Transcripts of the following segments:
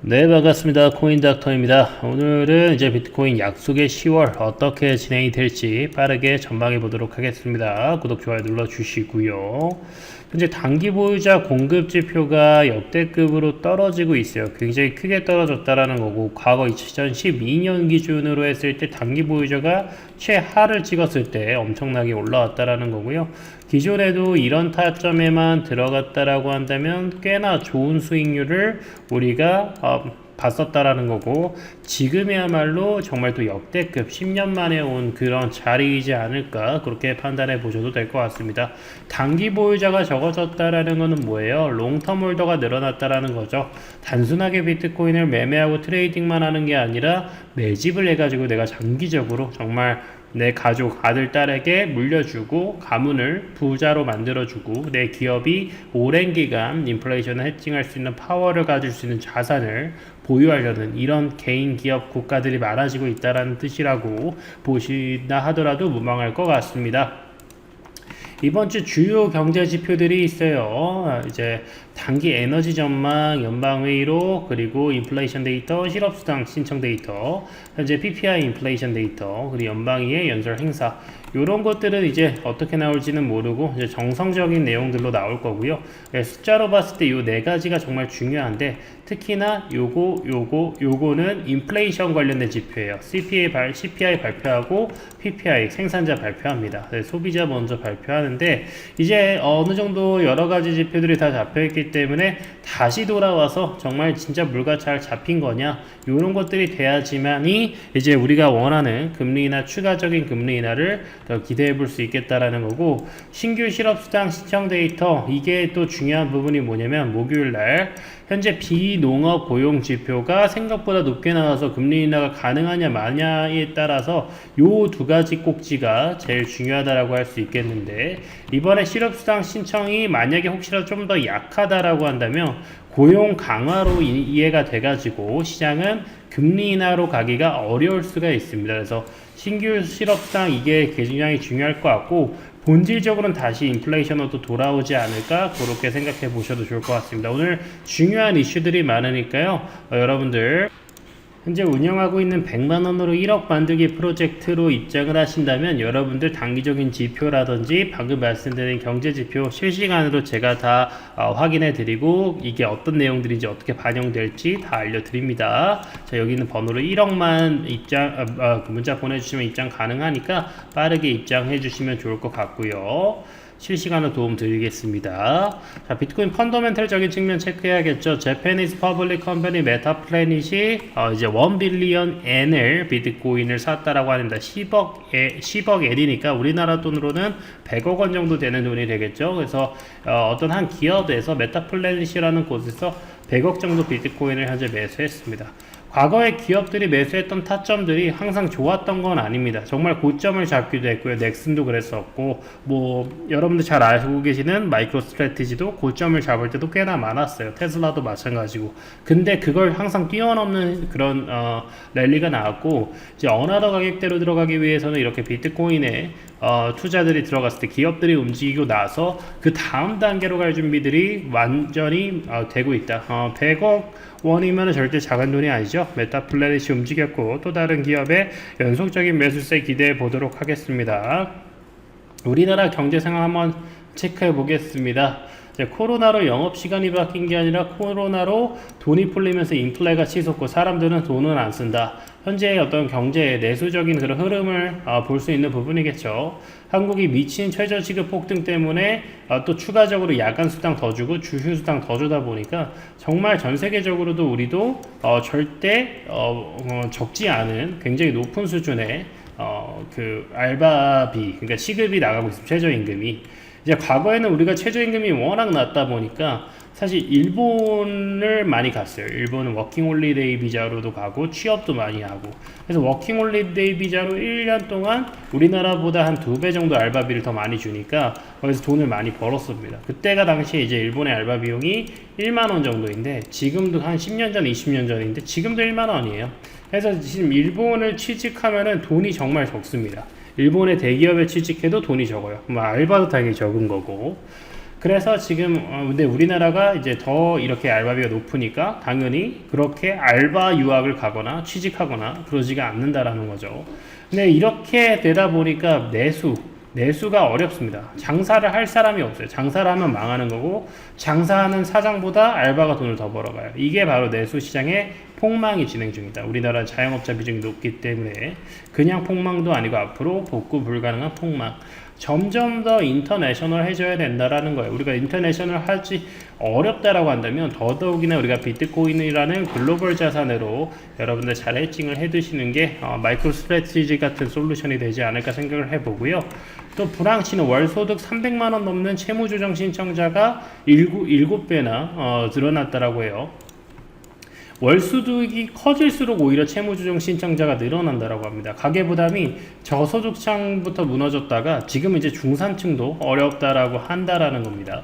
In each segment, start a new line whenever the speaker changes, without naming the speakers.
네, 반갑습니다. 코인닥터입니다. 오늘은 이제 비트코인 약속의 10월 어떻게 진행이 될지 빠르게 전망해 보도록 하겠습니다. 구독, 좋아요 눌러주시고요. 현재 단기 보유자 공급 지표가 역대급으로 떨어지고 있어요. 굉장히 크게 떨어졌다라는 거고, 과거 2012년 기준으로 했을 때 단기 보유자가 최하를 찍었을 때 엄청나게 올라왔다라는 거고요. 기존에도 이런 타점에만 들어갔다라고 한다면 꽤나 좋은 수익률을 우리가 봤었다라는 거고, 지금이야말로 정말 또 역대급 10년 만에 온 그런 자리이지 않을까, 그렇게 판단해 보셔도 될 것 같습니다. 단기 보유자가 적어졌다라는 거는 뭐예요? 롱텀 홀더가 늘어났다라는 거죠. 단순하게 비트코인을 매매하고 트레이딩만 하는 게 아니라 매집을 해가지고 내가 장기적으로 정말 내 가족, 아들, 딸에게 물려주고 가문을 부자로 만들어주고 내 기업이 오랜 기간 인플레이션을 해칭할 수 있는 파워를 가질 수 있는 자산을 보유하려는 이런 개인 기업 국가들이 많아지고 있다는 뜻이라고 보시나 하더라도 무방할 것 같습니다. 이번 주 주요 경제 지표들이 있어요. 이제 단기 에너지 전망, 연방회의로, 그리고 인플레이션 데이터, 실업수당 신청 데이터, 현재 PPI 인플레이션 데이터, 그리고 연방의회 연설 행사, 이런 것들은 이제 어떻게 나올지는 모르고 이제 정성적인 내용들로 나올 거고요. 숫자로 봤을 때 이 네 가지가 정말 중요한데, 특히나 요거는 인플레이션 관련된 지표예요. CPI 발표하고 PPI 생산자 발표합니다. 소비자 먼저 발표하는데, 이제 어느 정도 여러 가지 지표들이 다 잡혀 있기 때문에 다시 돌아와서 정말 진짜 물가 잘 잡힌 거냐, 이런 것들이 돼야지만이 이제 우리가 원하는 금리 인하, 추가적인 금리 인하를 더 기대해 볼 수 있겠다라는 거고, 신규 실업수당 신청 데이터, 이게 또 중요한 부분이 뭐냐면, 목요일날 현재 비농업 고용 지표가 생각보다 높게 나와서 금리 인하가 가능하냐 마냐에 따라서 요 두 가지 꼭지가 제일 중요하다라고 할 수 있겠는데, 이번에 실업수당 신청이 만약에 혹시라도 좀 더 약하다라고 한다면 고용 강화로 이해가 돼가지고 시장은 금리 인하로 가기가 어려울 수가 있습니다. 그래서 신규 실업수당, 이게 굉장히 중요할 것 같고, 본질적으로는 다시 인플레이션으로 돌아오지 않을까, 그렇게 생각해 보셔도 좋을 것 같습니다. 오늘 중요한 이슈들이 많으니까요. 여러분들 현재 운영하고 있는 100만원으로 1억 만들기 프로젝트로 입장을 하신다면, 여러분들 단기적인 지표라든지 방금 말씀드린 경제 지표 실시간으로 제가 다 확인해 드리고, 이게 어떤 내용들인지 어떻게 반영될지 다 알려드립니다. 자, 여기 있는 번호로 1억만 문자 보내주시면 입장 가능하니까 빠르게 입장해 주시면 좋을 것 같고요. 실시간으로 도움 드리겠습니다. 자, 비트코인 펀더멘털적인 측면 체크해야겠죠. Japanese Public Company 메타플래닛이 이제 1 빌리언 엔을 비트코인을 샀다라고 합니다. 10억 엔이니까 우리나라 돈으로는 100억 원 정도 되는 돈이 되겠죠. 그래서 어떤 한 기업에서 메타플래닛이라는 곳에서 100억 정도 비트코인을 현재 매수했습니다. 과거에 기업들이 매수했던 타점들이 항상 좋았던 건 아닙니다. 정말 고점을 잡기도 했고요. 넥슨도 그랬었고, 여러분들 잘 알고 계시는 마이크로 스트래티지도 고점을 잡을 때도 꽤나 많았어요. 테슬라도 마찬가지고. 근데 그걸 항상 뛰어넘는 그런 랠리가 나왔고, 이제 어나더 가격대로 들어가기 위해서는 이렇게 비트코인에 투자들이 들어갔을 때 기업들이 움직이고 나서 그 다음 단계로 갈 준비들이 완전히 되고 있다. 100억 원이면 절대 작은 돈이 아니죠. 메타플래닛이 움직였고, 또 다른 기업의 연속적인 매수세 기대해 보도록 하겠습니다. 우리나라 경제 상황 한번 체크해 보겠습니다. 코로나로 영업시간이 바뀐 게 아니라 코로나로 돈이 풀리면서 인플레가 치솟고 사람들은 돈은 안 쓴다. 현재의 어떤 경제의 내수적인 그런 흐름을 볼 수 있는 부분이겠죠. 한국이 미친 최저시급 폭등 때문에 또 추가적으로 야간 수당 더 주고 주휴 수당 더 주다 보니까 정말 전 세계적으로도 우리도 절대 적지 않은 굉장히 높은 수준의 그 알바비, 그러니까 시급이 나가고 있습니다. 최저임금이. 이제 과거에는 우리가 최저임금이 워낙 낮다 보니까 사실 일본을 많이 갔어요. 일본은 워킹홀리데이 비자로도 가고 취업도 많이 하고, 그래서 워킹홀리데이 비자로 1년 동안 우리나라보다 한 2배 정도 알바비를 더 많이 주니까 거기서 돈을 많이 벌었습니다. 그때가 당시에 이제 일본의 알바 비용이 1만원 정도인데, 지금도 한 10년 전, 20년 전인데 지금도 1만원이에요. 그래서 지금 일본을 취직하면은 돈이 정말 적습니다. 일본의 대기업에 취직해도 돈이 적어요. 알바도 당연히 적은 거고. 그래서 지금 근데 우리나라가 이제 더 이렇게 알바비가 높으니까 당연히 그렇게 알바 유학을 가거나 취직하거나 그러지가 않는다라는 거죠. 근데 이렇게 되다 보니까 내수가 어렵습니다. 장사를 할 사람이 없어요. 장사를 하면 망하는 거고, 장사하는 사장보다 알바가 돈을 더 벌어가요. 이게 바로 내수 시장의 폭망이 진행 중이다. 우리나라 자영업자 비중이 높기 때문에 그냥 폭망도 아니고 앞으로 복구 불가능한 폭망. 점점 더 인터내셔널 해줘야 된다라는 거예요. 우리가 인터내셔널 하지 어렵다라고 한다면 더더욱이나 우리가 비트코인이라는 글로벌 자산으로 여러분들 잘 해칭을 해두시는 게 마이크로 스트래티지 같은 솔루션이 되지 않을까 생각을 해보고요. 또 불황치는 월소득 300만원 넘는 채무조정 신청자가 7배나 늘어났다라고 해요. 월소득이 커질수록 오히려 채무조정 신청자가 늘어난다라고 합니다. 가계부담이 저소득층부터 무너졌다가 지금 이제 중산층도 어렵다라고 한다라는 겁니다.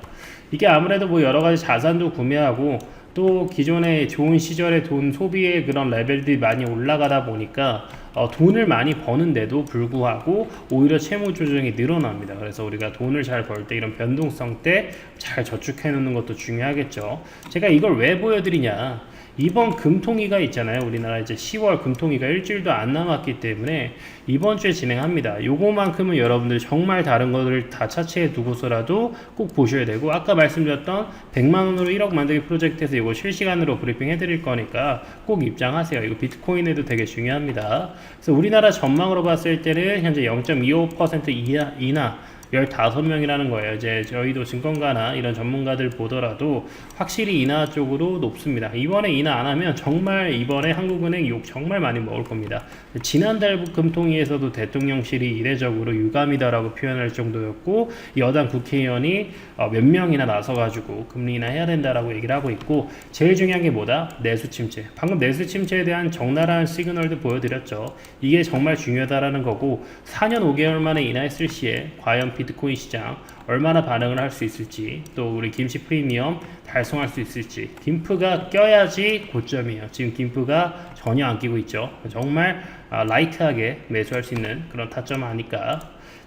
이게 아무래도 뭐 여러 가지 자산도 구매하고 또 기존의 좋은 시절의 돈 소비의 그런 레벨들이 많이 올라가다 보니까 돈을 많이 버는데도 불구하고 오히려 채무 조정이 늘어납니다. 그래서 우리가 돈을 잘 벌 때 이런 변동성 때 잘 저축해 놓는 것도 중요하겠죠. 제가 이걸 왜 보여드리냐, 이번 금통위가 있잖아요. 우리나라 이제 10월 금통위가 일주일도 안 남았기 때문에 이번 주에 진행합니다. 요거만큼은 여러분들 정말 다른 것을 다 차치해 두고서라도 꼭 보셔야 되고, 아까 말씀드렸던 100만원으로 1억 만들기 프로젝트에서 이거 실시간으로 브리핑 해드릴 거니까 꼭 입장하세요. 이거 비트코인에도 되게 중요합니다. 그래서 우리나라 전망으로 봤을 때는 현재 0.25% 이나 15명이라는 거예요. 이제 저희도 증권가나 이런 전문가들 보더라도 확실히 인하 쪽으로 높습니다. 이번에 인하 안 하면 정말 이번에 한국은행 욕 정말 많이 먹을 겁니다. 지난달 금통위에서도 대통령실이 이례적으로 유감이다라고 표현할 정도였고, 여당 국회의원이 몇 명이나 나서가지고 금리 인하 해야 된다라고 얘기를 하고 있고, 제일 중요한 게 뭐다? 내수 침체. 방금 내수 침체에 대한 적나라한 시그널도 보여드렸죠. 이게 정말 중요하다라는 거고, 4년 5개월 만에 인하했을 시에 과연 비트코인 시장 얼마나 반응을 할 수 있을지, 또 우리 김치 프리미엄 달성할 수 있을지. 김프가 껴야지 고점이에요. 지금 김프가 전혀 안 끼고 있죠. 정말 라이트하게 매수할 수 있는 그런 타점 아닐까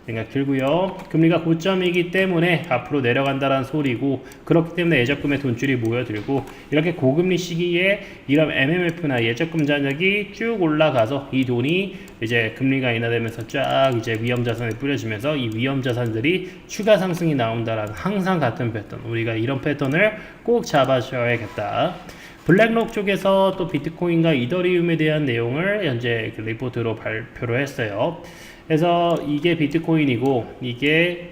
생각 들고요. 금리가 고점이기 때문에 앞으로 내려간다는 소리고, 그렇기 때문에 예적금에 돈줄이 모여들고, 이렇게 고금리 시기에 이런 MMF나 예적금 잔액이 쭉 올라가서 이 돈이 이제 금리가 인하되면서 쫙 이제 위험자산에 뿌려지면서 이 위험자산들이 추가 상승이 나온다라는 항상 같은 패턴, 우리가 이런 패턴을 꼭 잡아줘야겠다. 블랙록 쪽에서 또 비트코인과 이더리움에 대한 내용을 현재 그 리포트로 발표를 했어요. 그래서 이게 비트코인이고 이게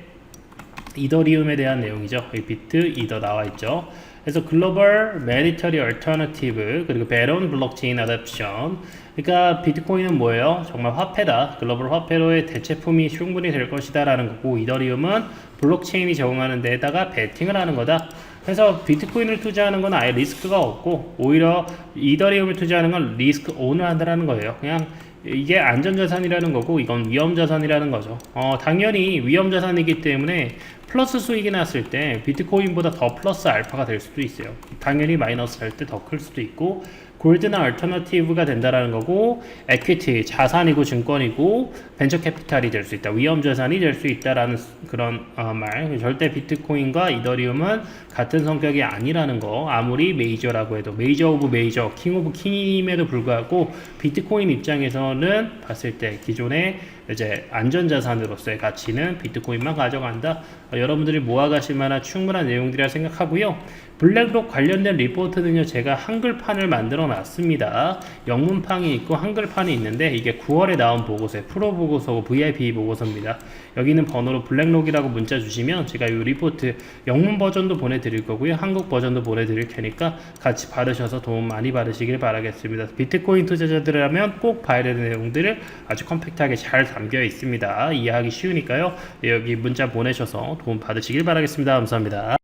이더리움에 대한 내용이죠. 비트 이더 나와 있죠. 그래서 글로벌 매니터리 얼터너티브 그리고 베론 블록체인 어댑션. 그러니까 비트코인은 뭐예요? 정말 화폐다. 글로벌 화폐로의 대체품이 충분히 될 것이다 라는 거고, 이더리움은 블록체인이 적응하는 데다가 베팅을 하는 거다. 그래서 비트코인을 투자하는 건 아예 리스크가 없고, 오히려 이더리움을 투자하는 건 리스크 온을 한다는 거예요. 그냥 이게 안전자산이라는 거고, 이건 위험자산이라는 거죠. 당연히 위험자산이기 때문에 플러스 수익이 났을 때 비트코인보다 더 플러스 알파가 될 수도 있어요. 당연히 마이너스 할 때 더 클 수도 있고, 골드나 얼터너티브가 된다라는 거고, 에퀴티, 자산이고 증권이고, 벤처 캐피탈이 될 수 있다, 위험 자산이 될 수 있다라는 그런 말. 절대 비트코인과 이더리움은 같은 성격이 아니라는 거. 아무리 메이저라고 해도, 메이저 오브 메이저, 킹 오브 킹임에도 불구하고 비트코인 입장에서는 봤을 때 기존의 이제 안전자산으로서의 가치는 비트코인만 가져간다. 여러분들이 모아가실 만한 충분한 내용들이라 생각하고요. 블랙록 관련된 리포트는요, 제가 한글판을 만들어 놨습니다. 영문판이 있고 한글판이 있는데, 이게 9월에 나온 보고서에 프로 보고서고 VIP 보고서입니다. 여기는 번호로 블랙록이라고 문자 주시면 제가 이 리포트 영문 버전도 보내드릴 거고요, 한국 버전도 보내드릴 테니까 같이 받으셔서 도움 많이 받으시길 바라겠습니다. 비트코인 투자자들이라면 꼭 봐야 되는 내용들을 아주 컴팩트하게 잘 담겨 있습니다. 이해하기 쉬우니까요, 여기 문자 보내셔서 도움 받으시길 바라겠습니다. 감사합니다.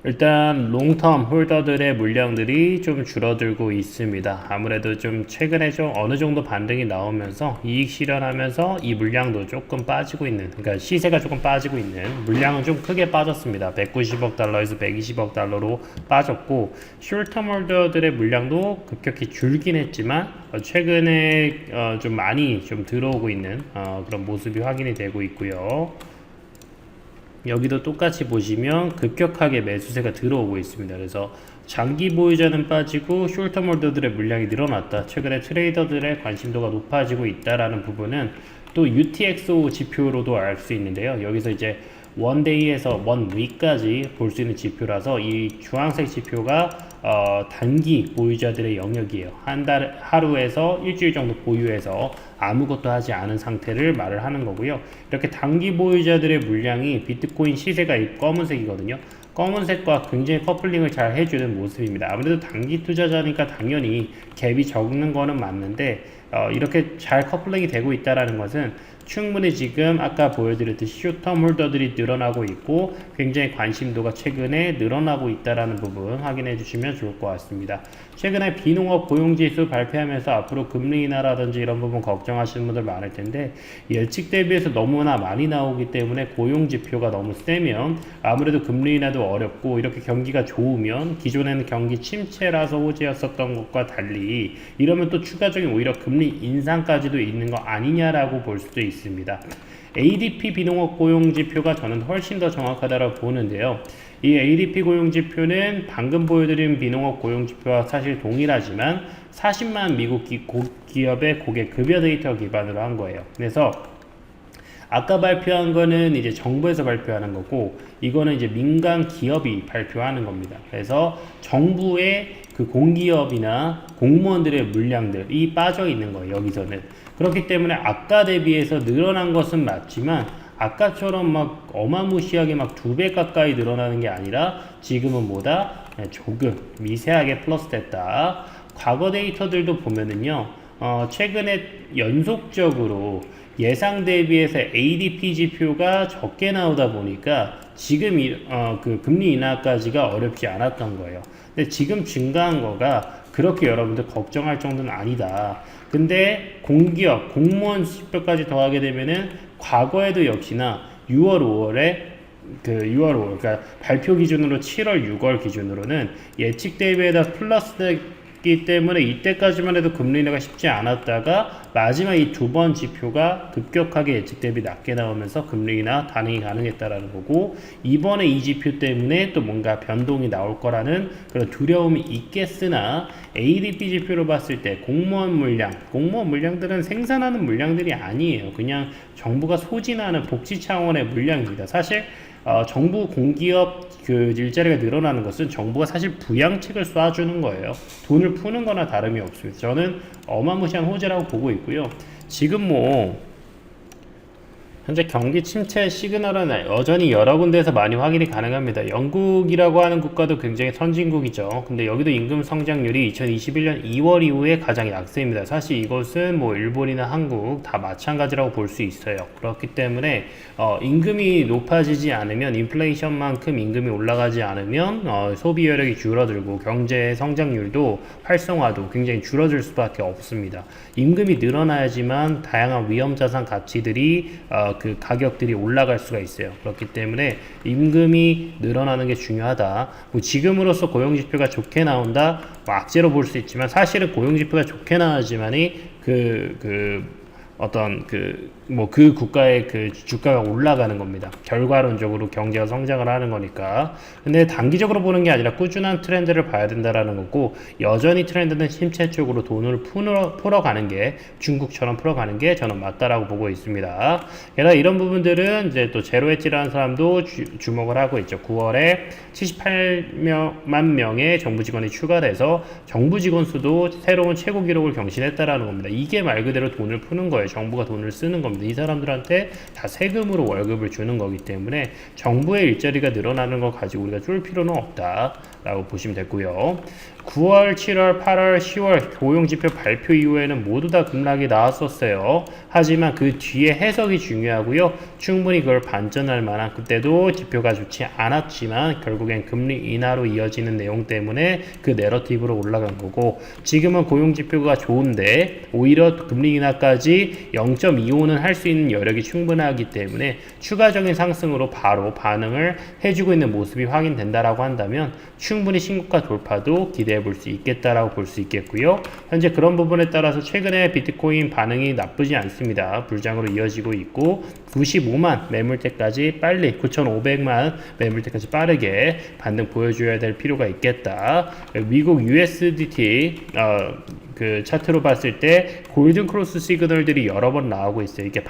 일단 롱텀 홀더들의 물량들이 좀 줄어들고 있습니다. 아무래도 좀 최근에 좀 어느 정도 반등이 나오면서 이익 실현하면서 이 물량도 조금 빠지고 있는, 그러니까 시세가 조금 빠지고 있는, 물량은 좀 크게 빠졌습니다. 190억 달러에서 120억 달러로 빠졌고, 숏텀 홀더들의 물량도 급격히 줄긴 했지만 최근에 좀 많이 좀 들어오고 있는 그런 모습이 확인이 되고 있고요. 여기도 똑같이 보시면 급격하게 매수세가 들어오고 있습니다. 그래서 장기 보유자는 빠지고 숄터 홀더들의 물량이 늘어났다. 최근에 트레이더들의 관심도가 높아지고 있다라는 부분은 또 UTXO 지표로도 알 수 있는데요. 여기서 이제 원데이에서 원위까지 볼 수 있는 지표라서 이 주황색 지표가 단기 보유자들의 영역이에요. 하루에서 일주일 정도 보유해서 아무것도 하지 않은 상태를 말을 하는 거고요. 이렇게 단기 보유자들의 물량이 비트코인 시세가 이 검은색이거든요. 검은색과 굉장히 커플링을 잘 해주는 모습입니다. 아무래도 단기 투자자니까 당연히 갭이 적는 거는 맞는데 이렇게 잘 커플링이 되고 있다는 것은 충분히 지금 아까 보여드렸듯이 숏텀 홀더들이 늘어나고 있고 굉장히 관심도가 최근에 늘어나고 있다는 부분 확인해 주시면 좋을 것 같습니다. 최근에 비농업 고용지수 발표하면서 앞으로 금리 인하라든지 이런 부분 걱정하시는 분들 많을 텐데 예측 대비해서 너무나 많이 나오기 때문에 고용지표가 너무 세면 아무래도 금리 인하도 어렵고 이렇게 경기가 좋으면 기존에는 경기 침체라서 호재였었던 것과 달리 이러면 또 추가적인 오히려 금리 인상까지도 있는 거 아니냐라고 볼 수도 있습니다. ADP 비농업 고용지표가 저는 훨씬 더 정확하다고 보는데요. 이 ADP 고용지표는 방금 보여드린 비농업 고용지표와 사실 동일하지만 40만 미국 기업의 고객 급여 데이터 기반으로 한 거예요. 그래서 아까 발표한 거는 이제 정부에서 발표하는 거고 이거는 이제 민간 기업이 발표하는 겁니다. 그래서 정부의 그 공기업이나 공무원들의 물량들이 빠져 있는 거예요. 여기서는. 그렇기 때문에 아까 대비해서 늘어난 것은 맞지만 아까처럼 막 어마무시하게 막 2배 가까이 늘어나는 게 아니라 지금은 뭐다? 조금 미세하게 플러스 됐다. 과거 데이터들도 보면은요. 최근에 연속적으로 예상 대비해서 ADP 지표가 적게 나오다 보니까 지금 그 금리 인하까지가 어렵지 않았던 거예요. 근데 지금 증가한 거가 그렇게 여러분들 걱정할 정도는 아니다. 근데 공기업, 공무원 지표까지 더하게 되면은 과거에도 역시나 6월, 5월에 6월, 5월, 그러니까 발표 기준으로 7월, 6월 기준으로는 예측 대비에다 플러스기 때문에 이때까지만 해도 금리 인하가 쉽지 않았다가 마지막 이 두 번 지표가 급격하게 예측 대비 낮게 나오면서 금리 인하 단행이 가능했다라는 거고 이번에 이 지표 때문에 또 뭔가 변동이 나올 거라는 그런 두려움이 있겠으나 ADP 지표로 봤을 때 공무원 물량들은 생산하는 물량들이 아니에요. 그냥 정부가 소진하는 복지 차원의 물량입니다. 사실 정부 공기업 그 일자리가 늘어나는 것은 정부가 사실 부양책을 쏴주는 거예요. 돈을 푸는 거나 다름이 없습니다. 저는 어마무시한 호재라고 보고 있고요. 지금 현재 경기 침체 시그널은 여전히 여러 군데에서 많이 확인이 가능합니다. 영국이라고 하는 국가도 굉장히 선진국이죠. 근데 여기도 임금 성장률이 2021년 2월 이후에 가장 약세입니다. 사실 이것은 일본이나 한국 다 마찬가지라고 볼 수 있어요. 그렇기 때문에 임금이 높아지지 않으면 인플레이션만큼 임금이 올라가지 않으면 소비 여력이 줄어들고 경제 성장률도 활성화도 굉장히 줄어들 수밖에 없습니다. 임금이 늘어나야지만 다양한 위험자산 가치들이 그 가격들이 올라갈 수가 있어요. 그렇기 때문에 임금이 늘어나는 게 중요하다. 지금으로서 고용지표가 좋게 나온다. 악재로 볼 수 있지만 사실은 고용지표가 좋게 나와야지만이 그 국가의 그 주가가 올라가는 겁니다. 결과론적으로 경제가 성장을 하는 거니까. 근데 단기적으로 보는 게 아니라 꾸준한 트렌드를 봐야 된다라는 거고, 여전히 트렌드는 침체 쪽으로 돈을 풀어가는 게, 중국처럼 풀어가는 게 저는 맞다라고 보고 있습니다. 게다가 이런 부분들은 이제 또 제로 엣지라는 사람도 주목을 하고 있죠. 9월에 78만 명의 정부 직원이 추가돼서 정부 직원 수도 새로운 최고 기록을 경신했다라는 겁니다. 이게 말 그대로 돈을 푸는 거예요. 정부가 돈을 쓰는 겁니다. 이 사람들한테 다 세금으로 월급을 주는 거기 때문에 정부의 일자리가 늘어나는 걸 가지고 우리가 쫄 필요는 없다라고 보시면 되고요. 9월, 7월, 8월, 10월 고용지표 발표 이후에는 모두 다 급락이 나왔었어요. 하지만 그 뒤에 해석이 중요하고요. 충분히 그걸 반전할 만한, 그때도 지표가 좋지 않았지만 결국엔 금리 인하로 이어지는 내용 때문에 그 내러티브로 올라간 거고, 지금은 고용지표가 좋은데 오히려 금리 인하까지 0.25는 할 수 있는 여력이 충분하기 때문에 추가적인 상승으로 바로 반응을 해주고 있는 모습이 확인된다라고 한다면 충분히 신고가 돌파도 기대해 기대해 볼 수 있겠다라고 볼 수 있겠고요. 현재 그런 부분에 따라서 최근에 비트코인 반응이 나쁘지 않습니다. 불장으로 이어지고 있고 95만 매물대까지 빨리 9,500만 매물대까지 빠르게 반등 보여줘야 될 필요가 있겠다. 미국 USDT 그 차트로 봤을 때 골든 크로스 시그널들이 여러 번 나오고 있어요. 이게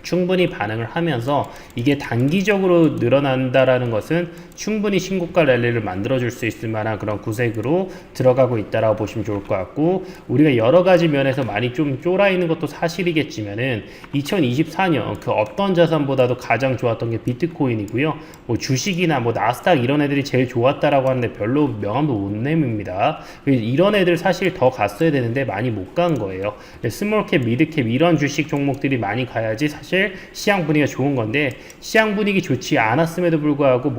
충분히 반응을 하면서 이게 단기적으로 늘어난다라는 것은 충분히 신고가 랠리를 만들어줄 수 있을 만한 그런 구색으로 들어가고 있다라고 보시면 좋을 것 같고, 우리가 여러 가지 면에서 많이 좀 쫄아 있는 것도 사실이겠지만은 2024년 그 어떤 자산보다도 가장 좋았던 게 비트코인이고요. 뭐 주식이나 뭐 나스닥 이런 애들이 제일 좋았다라고 하는데 별로 명함도 못 내밉니다. 이런 애들 사실 더 갔어야 되는데 많이 못 간 거예요. 스몰캡, 미드캡 이런 주식 종목들이 많이 가야지 사실 시장 분위기가 좋은 건데, 시장 분위기 좋지 않았음에도 불구하고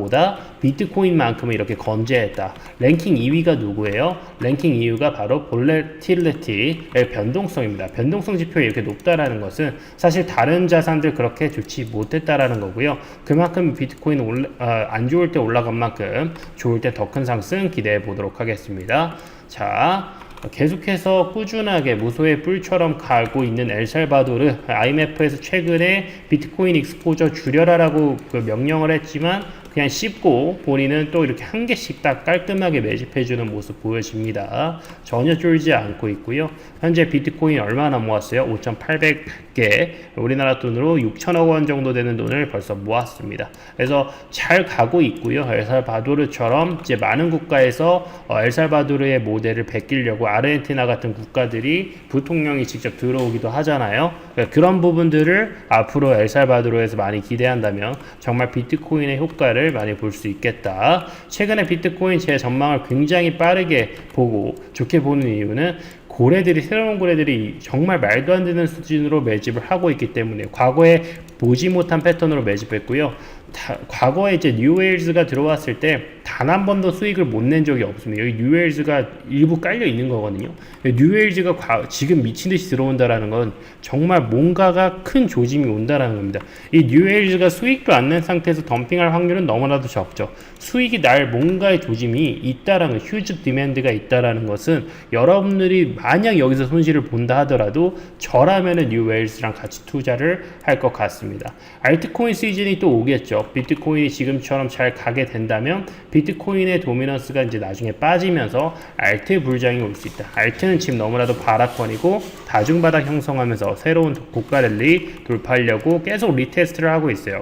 비트코인만큼은 이렇게 건재했다. 랭킹 2위가 누구예요? 랭킹 2위가 바로 볼레틸리티의 변동성입니다. 변동성 지표가 이렇게 높다라는 것은 사실 다른 자산들 그렇게 좋지 못했다라는 거고요. 그만큼 비트코인 안 좋을 때 올라간 만큼 좋을 때 더 큰 상승 기대해 보도록 하겠습니다. 자, 계속해서 꾸준하게 무소의 뿔처럼 가고 있는 엘살바도르, IMF에서 최근에 비트코인 익스포저 줄여라라고 명령을 했지만 그냥 씹고 본인은 또 이렇게 한 개씩 딱 깔끔하게 매집해주는 모습 보여집니다. 전혀 쫄지 않고 있고요. 현재 비트코인 얼마나 모았어요? 5,800개, 우리나라 돈으로 6천억 원 정도 되는 돈을 벌써 모았습니다. 그래서 잘 가고 있고요. 엘살바도르처럼 이제 많은 국가에서 엘살바도르의 모델을 베끼려고 아르헨티나 같은 국가들이 부통령이 직접 들어오기도 하잖아요. 그러니까 그런 부분들을 앞으로 엘살바도르에서 많이 기대한다면 정말 비트코인의 효과를 많이 볼 수 있겠다. 최근에 비트코인 제 전망을 굉장히 빠르게 보고 좋게 보는 이유는 새로운 고래들이 정말 말도 안 되는 수준으로 매집을 하고 있기 때문에, 과거에 보지 못한 패턴으로 매집했고요. 과거에 이제 뉴웨일즈가 들어왔을 때 단 한 번도 수익을 못 낸 적이 없습니다. 여기 뉴웨일즈가 일부 깔려 있는 거거든요. 뉴웨일즈가 지금 미친 듯이 들어온다라는 건 정말 뭔가가 큰 조짐이 온다라는 겁니다. 이 뉴웨일즈가 수익도 안 낸 상태에서 덤핑할 확률은 너무나도 적죠. 수익이 날 뭔가의 조짐이 있다라는, 휴지 디맨드가 있다라는 것은, 여러분들이 만약 여기서 손실을 본다 하더라도 저라면은 뉴웨일즈랑 같이 투자를 할 것 같습니다. 알트코인 시즌이 또 오겠죠. 비트코인이 지금처럼 잘 가게 된다면 비트코인의 도미넌스가 이제 나중에 빠지면서 알트 불장이 올 수 있다. 알트는 지금 너무나도 바락권이고 다중바닥 형성하면서 새로운 고가 랠리 돌파하려고 계속 리테스트를 하고 있어요.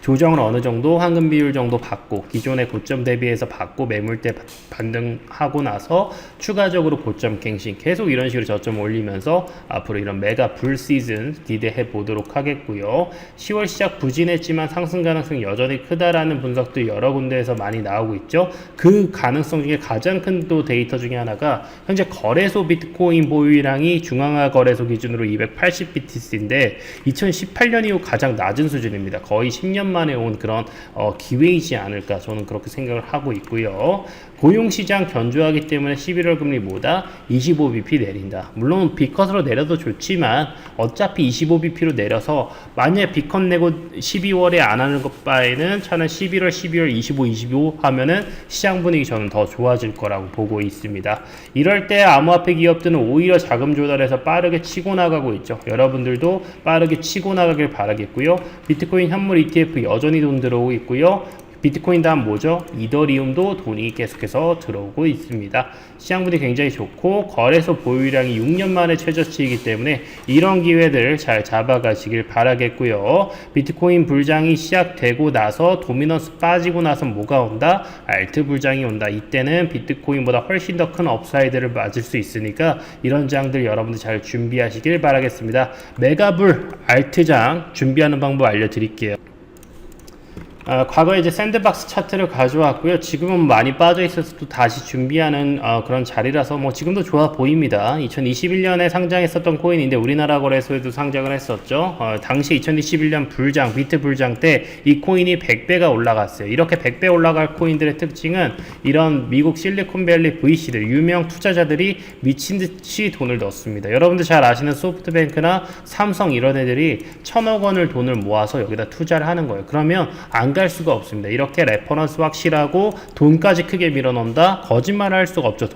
조정을 어느 정도 황금 비율 정도 받고 기존의 고점 대비해서 받고 매물대 반등하고 나서 추가적으로 고점 갱신, 계속 이런 식으로 저점 올리면서 앞으로 이런 메가 불 시즌 기대해 보도록 하겠고요. 10월 시작 부진했지만 상승 가능성이 여전히 크다라는 분석도 여러 군데에서 많이 나오고 있죠. 그 가능성 중에 가장 큰 또 데이터 중에 하나가 현재 거래소 비트코인 보유량이 중앙화 거래소 기준으로 280BTC인데 2018년 이후 가장 낮은 수준입니다. 거의 10년 만에 온 그런 기회이지 않을까, 저는 그렇게 생각을 하고 있고요. 고용시장 견조하기 때문에 11월 금리보다 25bp 내린다. 물론 B컷으로 내려도 좋지만 어차피 25bp로 내려서 만약에 B컷 내고 12월에 안 하는 것 바에는 차는 11월, 12월 25 하면은 시장 분위기 저는 더 좋아질 거라고 보고 있습니다. 이럴 때 암호화폐 기업들은 오히려 자금 조달해서 빠르게 치고 나가고 있죠. 여러분들도 빠르게 치고 나가길 바라겠고요. 비트코인 현물 ETF 여전히 돈 들어오고 있고요. 비트코인 다음 뭐죠? 이더리움도 돈이 계속해서 들어오고 있습니다. 시장 분위기 굉장히 좋고 거래소 보유량이 6년 만에 최저치이기 때문에 이런 기회들 잘 잡아가시길 바라겠고요. 비트코인 불장이 시작되고 나서 도미넌스 빠지고 나서 뭐가 온다? 알트 불장이 온다. 이때는 비트코인보다 훨씬 더 큰 업사이드를 맞을 수 있으니까 이런 장들 여러분들 잘 준비하시길 바라겠습니다. 메가불 알트장 준비하는 방법 알려드릴게요. 과거에 이제 샌드박스 차트를 가져왔고요. 지금은 많이 빠져 있어서 또 다시 준비하는 그런 자리라서 뭐 지금도 좋아 보입니다. 2021년에 상장했었던 코인인데 우리나라 거래소에도 상장을 했었죠. 당시 2021년 불장, 비트 불장 때 이 코인이 100배가 올라갔어요. 이렇게 100배 올라갈 코인들의 특징은 이런 미국 실리콘밸리 VC들, 유명 투자자들이 미친 듯이 돈을 넣습니다. 여러분들 잘 아시는 소프트뱅크나 삼성 이런 애들이 1,000억 원을 돈을 모아서 여기다 투자를 하는 거예요. 그러면 안 갈 수가 없습니다. 이렇게 레퍼런스 확실하고 돈까지 크게 밀어넣는다? 거짓말을 할 수가 없죠.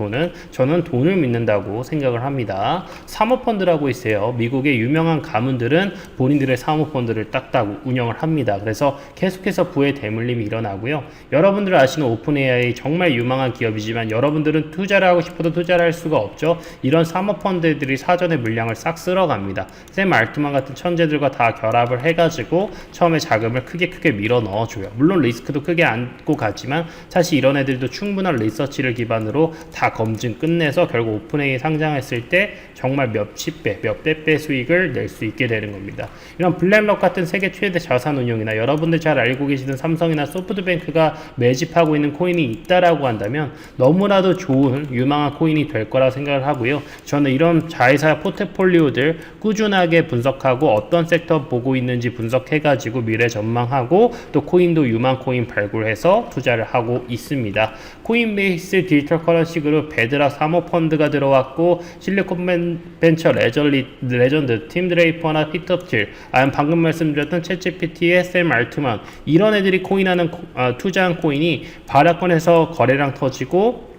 저는 돈을 믿는다고 생각을 합니다. 사모펀드라고 있어요. 미국의 유명한 가문들은 본인들의 사모펀드를 딱딱 운영을 합니다. 그래서 계속해서 부의 대물림이 일어나고요. 여러분들 아시는 오픈 AI 정말 유망한 기업이지만 여러분들은 투자를 하고 싶어도 투자를 할 수가 없죠. 이런 사모펀드들이 사전에 물량을 싹 쓸어갑니다. 샘 알트만 같은 천재들과 다 결합을 해가지고 처음에 자금을 크게 밀어 넣어줘요. 물론 리스크도 크게 안고 가지만 사실 이런 애들도 충분한 리서치를 기반으로 다 검증 끝내서 결국 오픈 AI 상장했을 때 정말 몇십 배, 몇백 배 수익을 낼 수 있게 되는 겁니다. 이런 블랙록 같은 세계 최대 자산 운용이나 여러분들 잘 알고 계시는 삼성이나 소프트뱅크가 매집하고 있는 코인이 있다라고 한다면 너무나도 좋은 유망한 코인이 될 거라 생각을 하고요. 저는 이런 자회사 포트폴리오들 꾸준하게 분석하고 어떤 섹터 보고 있는지 분석해가지고 미래 전망하고 또 코인도 유망 코인 발굴해서 투자를 하고 있습니다. 코인베이스 디지털 커런시 그룹 베드락 사모펀드가 들어왔고 실리콘벤처 레전드 팀 드레이퍼나 피터 틸 아니면 방금 말씀드렸던 챗GPT의 샘 알트만 이런 애들이 코인하는 투자한 코인이 발악권에서 거래량 터지고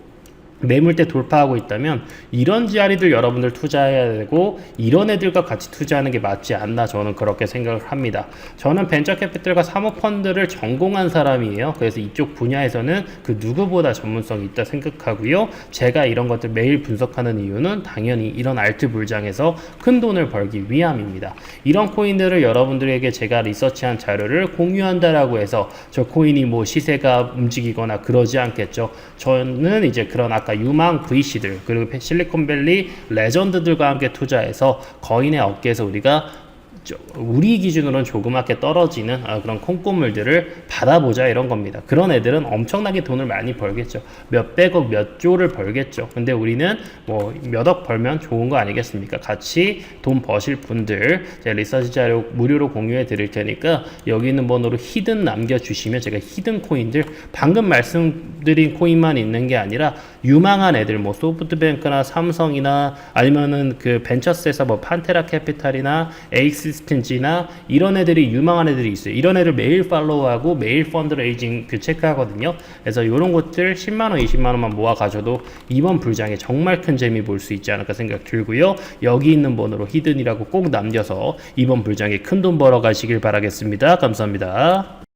매물대 돌파하고 있다면 이런 지아리들 여러분들 투자해야 되고 이런 애들과 같이 투자하는 게 맞지 않나 저는 그렇게 생각을 합니다. 저는 벤처 캐피털과 사모펀드를 전공한 사람이에요. 그래서 이쪽 분야에서는 그 누구보다 전문성이 있다 생각하고요. 제가 이런 것들 매일 분석하는 이유는 당연히 이런 알트 불장에서 큰 돈을 벌기 위함입니다. 이런 코인들을 여러분들에게 제가 리서치한 자료를 공유한다라고 해서 저 코인이 뭐 시세가 움직이거나 그러지 않겠죠. 저는 이제 그런 아까 유망 VC들 그리고 실리콘밸리 레전드들과 함께 투자해서 거인의 업계에서 우리 기준으로는 조그맣게 떨어지는 그런 콩고물들을 받아보자 이런 겁니다. 그런 애들은 엄청나게 돈을 많이 벌겠죠. 몇백억 몇 조를 벌겠죠. 근데 우리는 뭐 몇억 벌면 좋은 거 아니겠습니까? 같이 돈 버실 분들 제가 리서치 자료 무료로 공유해 드릴 테니까 여기 있는 번호로 히든 남겨주시면 제가 히든 코인들 방금 말씀드린 코인만 있는 게 아니라 유망한 애들 뭐 소프트뱅크나 삼성이나 아니면은 그 벤처스에서 뭐 판테라 캐피탈이나 에이시스텐지나 이런 애들이 유망한 애들이 있어요. 이런 애들 매일 팔로우하고 매일 펀드레이징 체크하거든요. 그래서 이런 것들 10만원 20만원만 모아 가져도 이번 불장에 정말 큰 재미 볼 수 있지 않을까 생각 들고요. 여기 있는 번호로 히든이라고 꼭 남겨서 이번 불장에 큰 돈 벌어 가시길 바라겠습니다. 감사합니다.